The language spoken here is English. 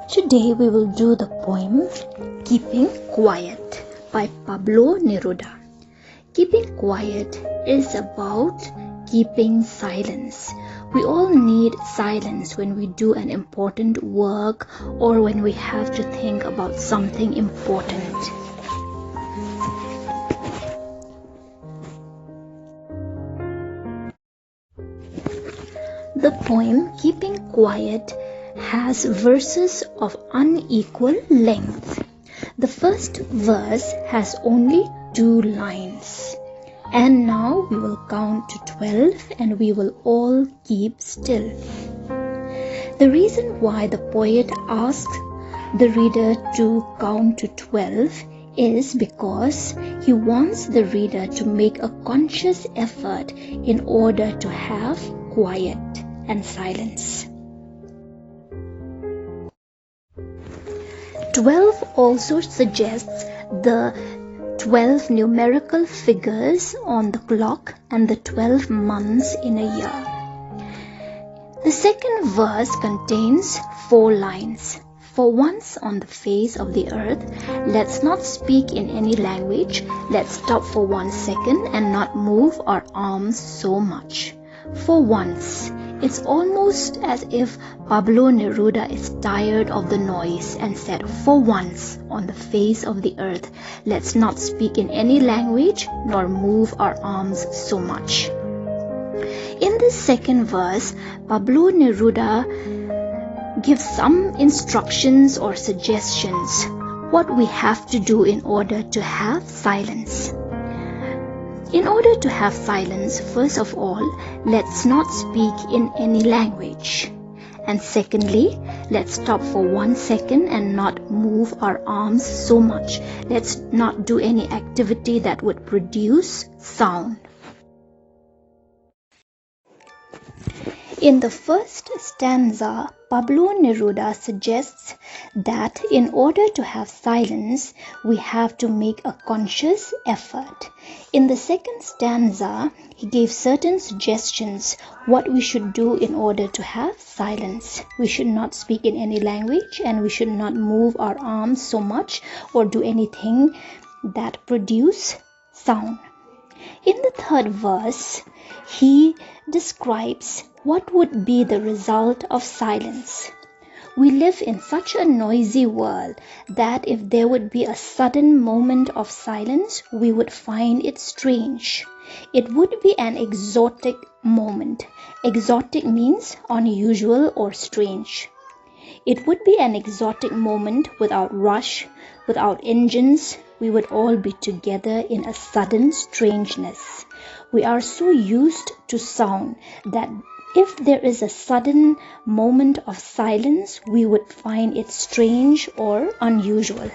Today we will do the poem Keeping Quiet by Pablo Neruda. Keeping quiet is about keeping silence. We all need silence when we do an important work or when we have to think about something important. The poem Keeping Quiet has verses of unequal length. The first verse has only 2 lines. And now we will count to 12 and we will all keep still. The reason why the poet asks the reader to count to 12 is because he wants the reader to make a conscious effort in order to have quiet and silence. 12 also suggests the 12 numerical figures on the clock and the 12 months in a year. The second verse contains 4 lines. For once on the face of the earth, let's not speak in any language. Let's stop for 1 second and not move our arms so much. For once. It's almost as if Pablo Neruda is tired of the noise and said, for once on the face of the earth, let's not speak in any language nor move our arms so much. In this second verse, Pablo Neruda gives some instructions or suggestions what we have to do in order to have silence. In order to have silence, first of all, let's not speak in any language. And secondly, let's stop for 1 second and not move our arms so much. Let's not do any activity that would produce sound. In the first stanza, Pablo Neruda suggests that in order to have silence, we have to make a conscious effort. In the second stanza, he gave certain suggestions what we should do in order to have silence. We should not speak in any language and we should not move our arms so much or do anything that produce sound. In the third verse, he describes what would be the result of silence. We live in such a noisy world that if there would be a sudden moment of silence, we would find it strange. It would be an exotic moment. Exotic means unusual or strange. It would be an exotic moment without rush, without engines. We would all be together in a sudden strangeness. We are so used to sound that if there is a sudden moment of silence, we would find it strange or unusual.